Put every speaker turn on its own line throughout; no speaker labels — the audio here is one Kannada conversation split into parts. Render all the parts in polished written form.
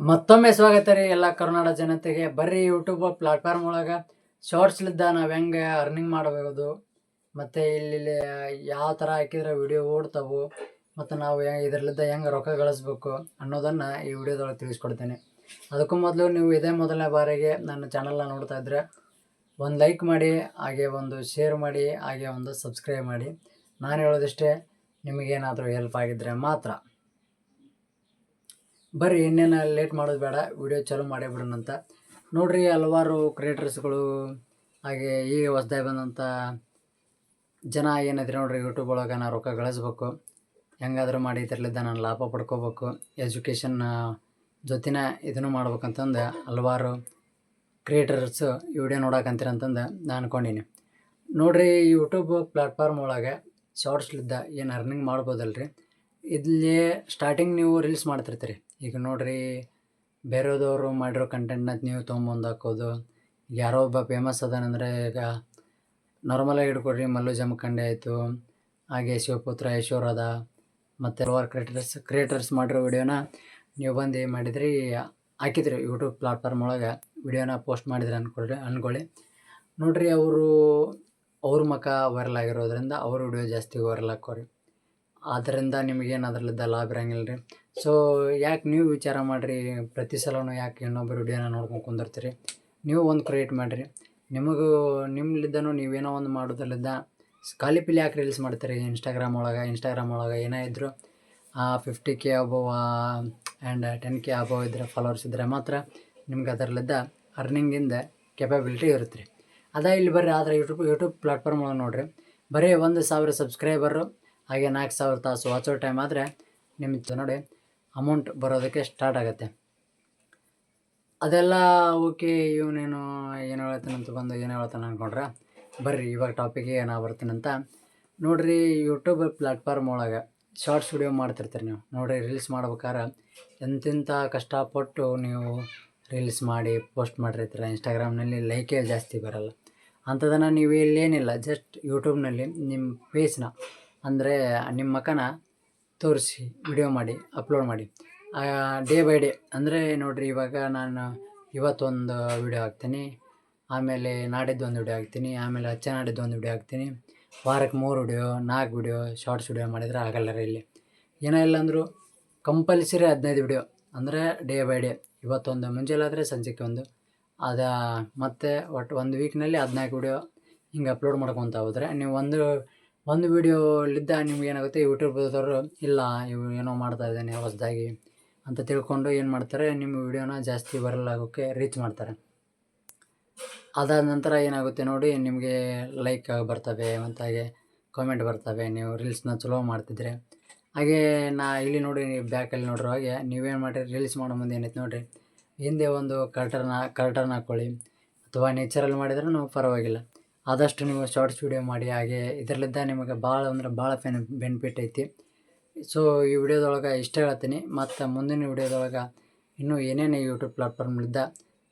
ಮತ್ತೊಮ್ಮೆ ಸ್ವಾಗತ ರೀ ಎಲ್ಲ ಕರ್ನಾಟಕ ಜನತೆಗೆ. ಬರ್ರಿ ಯೂಟ್ಯೂಬ್ ಪ್ಲಾಟ್ಫಾರ್ಮ್ ಒಳಗೆ ಶಾರ್ಟ್ಸ್ಲಿದ್ದ ನಾವು ಹೆಂಗೆ ಅರ್ನಿಂಗ್ ಮಾಡಬಹುದು, ಮತ್ತು ಇಲ್ಲಿ ಯಾವ ಥರ ಹಾಕಿದ್ರೆ ವಿಡಿಯೋ ಓಡ್ತಾವು, ಮತ್ತು ನಾವು ಇದರಲ್ಲಿದ್ದ ಹೆಂಗೆ ರೊಕ್ಕ ಗಳಿಸ್ಬೇಕು ಅನ್ನೋದನ್ನು ಈ ವಿಡಿಯೋದೊಳಗೆ ತಿಳಿಸ್ಕೊಡ್ತೇನೆ. ಅದಕ್ಕೂ ಮೊದಲು ನೀವು ಇದೇ ಮೊದಲನೇ ಬಾರಿಗೆ ನನ್ನ ಚಾನಲ್ನ ನೋಡ್ತಾ ಇದ್ದರೆ ಒಂದು ಲೈಕ್ ಮಾಡಿ, ಹಾಗೆ ಒಂದು ಶೇರ್ ಮಾಡಿ, ಹಾಗೆ ಒಂದು ಸಬ್ಸ್ಕ್ರೈಬ್ ಮಾಡಿ. ನಾನು ಹೇಳೋದಿಷ್ಟೇ, ನಿಮಗೇನಾದರೂ ಹೆಲ್ಪ್ ಆಗಿದ್ದರೆ ಮಾತ್ರ. ಬರ್ರಿ ಇನ್ನೇನು ಲೇಟ್ ಮಾಡೋದು ಬೇಡ, ವಿಡಿಯೋ ಚಾಲೂ ಮಾಡೇ ಬಿಡೋಣಂತ. ನೋಡ್ರಿ, ಹಲವಾರು ಕ್ರಿಯೇಟರ್ಸ್ಗಳು ಹಾಗೆ ಈಗ ಹೊಸ್ದಾಗಿ ಬಂದಂಥ ಜನ ಏನಿದ್ರೆ ನೋಡ್ರಿ, ಯೂಟ್ಯೂಬ್ ಒಳಗೆ ನಾನು ರೊಕ್ಕ ಗಳಿಸ್ಬೇಕು, ಹೆಂಗಾದ್ರೂ ಮಾಡಿ ಇದರಲ್ಲಿದ್ದ ನಾನು ಲಾಭ ಪಡ್ಕೋಬೇಕು, ಎಜುಕೇಷನ್ ಜೊತೆನೇ ಇದನ್ನು ಮಾಡ್ಬೇಕಂತಂದು ಹಲವಾರು ಕ್ರಿಯೇಟರ್ಸು ಈ ವಿಡಿಯೋ ನೋಡೋಕಂತೀರಂತಂದು ನಾನು ಅನ್ಕೊಂಡೀನಿ. ನೋಡ್ರಿ, ಯೂಟ್ಯೂಬ್ ಪ್ಲಾಟ್ಫಾರ್ಮ್ ಒಳಗೆ ಶಾರ್ಟ್ಸ್ಲಿದ್ದ ಏನು ಅರ್ನಿಂಗ್ ಮಾಡ್ಬೋದಲ್ರಿ. ಇಲ್ಲಿ ಸ್ಟಾರ್ಟಿಂಗ್ ನೀವು ರೀಲ್ಸ್ ಮಾಡ್ತಿರ್ತೀರಿ. ಈಗ ನೋಡ್ರಿ, ಬೇರೆದವರು ಮಾಡಿರೋ ಕಂಟೆಂಟ್ನ ನೀವು ತೊಗೊಂಬಂದು ಹಾಕೋದು. ಯಾರೋ ಒಬ್ಬ ಫೇಮಸ್ ಅದಾನಂದರೆ, ಈಗ ನಾರ್ಮಲಾಗಿ ಹಿಡ್ಕೊಡ್ರಿ, ಮಲ್ಲು ಜಮಖಂಡಿ ಆಯಿತು, ಹಾಗೆ ಶಿವಪುತ್ರ ಈಶ್ವರದ, ಮತ್ತು ಹಲವಾರು ಕ್ರಿಯೇಟರ್ಸ್ ಮಾಡಿರೋ ವಿಡಿಯೋನ ನೀವು ಬಂದು ಮಾಡಿದ್ರಿ, ಹಾಕಿದ್ರಿ ಯೂಟ್ಯೂಬ್ ಪ್ಲಾಟ್ಫಾರ್ಮ್ ಒಳಗೆ ವಿಡಿಯೋನ ಪೋಸ್ಟ್ ಮಾಡಿದ್ರಿ ಅನ್ಕೊಳ್ಳಿ. ನೋಡ್ರಿ, ಅವ್ರ ಮುಖ ವೈರಲ್ ಆಗಿರೋದ್ರಿಂದ ಅವ್ರ ವಿಡಿಯೋ ಜಾಸ್ತಿ ವೈರಲ್ ಹಾಕೋರಿ. ಆದ್ದರಿಂದ ನಿಮಗೇನು ಅದರಲ್ಲಿದ್ದ ಲಾಭ ಇರಂಗಿಲ್ಲ ರೀ. ಸೊ ಯಾಕೆ ನೀವು ವಿಚಾರ ಮಾಡಿರಿ, ಪ್ರತಿ ಸಲವೂ ಯಾಕೆ ಇನ್ನೊಬ್ಬರು ವಿಡಿಯೋನ ನೋಡ್ಕೊಂಡು ಕುಂದಿರ್ತೀರಿ. ನೀವು ಒಂದು ಕ್ರಿಯೇಟ್ ಮಾಡಿರಿ, ನಿಮ್ಮಲ್ಲಿದ್ದನೂ ನೀವೇನೋ ಒಂದು ಮಾಡೋದ್ರಲ್ಲಿದ್ದ ಖಾಲಿ ಪಿಲಿ ಯಾಕೆ ರೀಲ್ಸ್ ಮಾಡ್ತೀರಿ. ಇನ್ಸ್ಟಾಗ್ರಾಮ್ ಒಳಗೆ ಏನೇ ಇದ್ದರೂ 50K above and 10K above ಇದ್ದರೆ, ಫಾಲೋವರ್ಸ್ ಇದ್ದರೆ ಮಾತ್ರ ನಿಮ್ಗೆ ಅದರಲ್ಲಿದ್ದ ಅರ್ನಿಂಗಿಂದ ಕೆಪಬಿಲಿಟಿ ಇರುತ್ತೆ ರೀ. ಅದೇ ಇಲ್ಲಿ ಬರ್ರಿ, ಆದರೆ ಯೂಟ್ಯೂಬ್ ಪ್ಲಾಟ್ಫಾರ್ಮ್ ಒಳಗೆ ನೋಡಿರಿ, ಬರೀ 1,000 ಸಬ್ಸ್ಕ್ರೈಬರು ಹಾಗೆ 4,000 ತಾಸು ವಾಚೋ ಟೈಮ್ ಆದರೆ ನಿಮಗೆ ನೋಡಿ ಅಮೌಂಟ್ ಬರೋದಕ್ಕೆ ಸ್ಟಾರ್ಟ್ ಆಗುತ್ತೆ. ಅದೆಲ್ಲ ಓಕೆ, ಇವನೇನು ಏನು ಹೇಳ್ತಾನಂತ ಬಂದು ಏನು ಹೇಳ್ತಾನೆ ಅಂದ್ಕೊಂಡ್ರೆ, ಬರ್ರಿ ಇವಾಗ ಟಾಪಿಕ್ಗೆ ಏನೋ ಬರ್ತೀನಂತ. ನೋಡಿರಿ, ಯೂಟ್ಯೂಬ್ ಪ್ಲಾಟ್ಫಾರ್ಮ್ ಒಳಗೆ ಶಾರ್ಟ್ಸ್ ವಿಡಿಯೋ ಮಾಡ್ತಿರ್ತೀರಿ ನೀವು. ನೋಡಿರಿ, ರೀಲ್ಸ್ ಮಾಡ್ಬೇಕಾದ್ರೆ ಎಂತೆಂಥ ಕಷ್ಟಪಟ್ಟು ನೀವು ರೀಲ್ಸ್ ಮಾಡಿ ಪೋಸ್ಟ್ ಮಾಡಿರ್ತೀರ. ಇನ್ಸ್ಟಾಗ್ರಾಮ್ನಲ್ಲಿ ಲೈಕೇ ಜಾಸ್ತಿ ಬರೋಲ್ಲ. ಅಂಥದನ್ನು ನೀವು ಇಲ್ಲೇನಿಲ್ಲ, ಜಸ್ಟ್ ಯೂಟ್ಯೂಬ್ನಲ್ಲಿ ನಿಮ್ಮ ಫೇಸ್ನ ಅಂದರೆ ನಿಮ್ಮ ಮುಖನ ತೋರಿಸಿ ವಿಡಿಯೋ ಮಾಡಿ ಅಪ್ಲೋಡ್ ಮಾಡಿ. ಡೇ ಬೈ ಡೇ ಅಂದರೆ ನೋಡಿರಿ, ಇವಾಗ ನಾನು ಇವತ್ತೊಂದು ವಿಡಿಯೋ ಹಾಕ್ತೀನಿ, ಆಮೇಲೆ ನಾಡಿದ್ದು ಒಂದು ವಿಡಿಯೋ ಹಾಕ್ತೀನಿ, ಆಮೇಲೆ ನಾಡಿದ್ದು ಒಂದು ವಿಡಿಯೋ ಹಾಕ್ತೀನಿ. ವಾರಕ್ಕೆ 3 ವಿಡಿಯೋ 4 ವಿಡಿಯೋ ಶಾರ್ಟ್ಸ್ ವಿಡಿಯೋ ಮಾಡಿದರೆ ಆಗಲ್ಲ ರೀ. ಇಲ್ಲಿ ಏನೋ ಇಲ್ಲ ಅಂದರೂ ಕಂಪಲ್ಸರಿ 15 ವಿಡಿಯೋ ಅಂದರೆ ಡೇ ಬೈ ಡೇ. ಇವತ್ತೊಂದು ಮುಂಜಾನೆ ಆದರೆ ಸಂಜೆಗೆ ಒಂದು, ಮತ್ತು ಒಟ್ಟು ಒಂದು ವೀಕ್ನಲ್ಲಿ 14 ವಿಡಿಯೋ ಹಿಂಗೆ ಅಪ್ಲೋಡ್ ಮಾಡ್ಕೊತ ಹೋದರೆ ನೀವು ಒಂದು ವಿಡಿಯೋಲಿದ್ದ ನಿಮ್ಗೆ ಏನಾಗುತ್ತೆ, ಯೂಟ್ಯೂಬ್ದವರು ಇಲ್ಲ ಇವು ಏನೋ ಮಾಡ್ತಾ ಇದ್ದಾನೆ ಹೊಸದಾಗಿ ಅಂತ ತಿಳ್ಕೊಂಡು ಏನು ಮಾಡ್ತಾರೆ, ನಿಮ್ಮ ವಿಡಿಯೋನ ಜಾಸ್ತಿ ವೈರಲ್ ಆಗೋಕ್ಕೆ ರೀಚ್ ಮಾಡ್ತಾರೆ. ಅದಾದ ನಂತರ ಏನಾಗುತ್ತೆ ನೋಡಿ, ನಿಮಗೆ ಲೈಕ್ ಬರ್ತವೆ ಮತ್ತು ಹಾಗೆ ಕಾಮೆಂಟ್ ಬರ್ತವೆ, ನೀವು ರೀಲ್ಸ್ನ ಚಲೋ ಮಾಡ್ತಿದ್ರೆ. ಹಾಗೆ ಇಲ್ಲಿ ನೋಡಿ, ಬ್ಯಾಕಲ್ಲಿ ನೋಡಿರೋ ಹಾಗೆ ನೀವೇನು ಮಾಡಿರಿ, ರೀಲ್ಸ್ ಮಾಡೋ ಮುಂದೆ ಏನೈತೆ ನೋಡಿರಿ, ಹಿಂದೆ ಒಂದು ಕರ್ಟನ್ ಹಾಕ್ಕೊಳ್ಳಿ, ಅಥವಾ ನೇಚರಲ್ಲಿ ಮಾಡಿದ್ರೂ ಪರವಾಗಿಲ್ಲ. ಆದಷ್ಟು ನೀವು ಶಾರ್ಟ್ಸ್ ವಿಡಿಯೋ ಮಾಡಿ. ಹಾಗೆ ಇದರಲ್ಲಿದ್ದ ನಿಮಗೆ ಭಾಳ ಅಂದ್ರೆ ಭಾಳ ಬೆನಿಫಿಟ್ ಐತಿ. ಸೊ ಈ ವಿಡಿಯೋದೊಳಗೆ ಇಷ್ಟ ಹೇಳ್ತೀನಿ. ಮತ್ತು ಮುಂದಿನ ವಿಡಿಯೋದೊಳಗೆ ಇನ್ನೂ ಏನೇನು ಯೂಟ್ಯೂಬ್ ಪ್ಲಾಟ್ಫಾರ್ಮ್ಲಿದ್ದ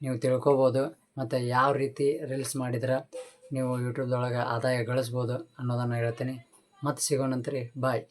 ನೀವು ತಿಳ್ಕೊಬೋದು, ಮತ್ತು ಯಾವ ರೀತಿ ರೀಲ್ಸ್ ಮಾಡಿದ್ರೆ ನೀವು ಯೂಟ್ಯೂಬ್ದೊಳಗೆ ಆದಾಯ ಗಳಿಸ್ಬೋದು ಅನ್ನೋದನ್ನು ಹೇಳ್ತೀನಿ. ಮತ್ತೆ ಸಿಗೋಣಂತ್ರಿ, ಬಾಯ್.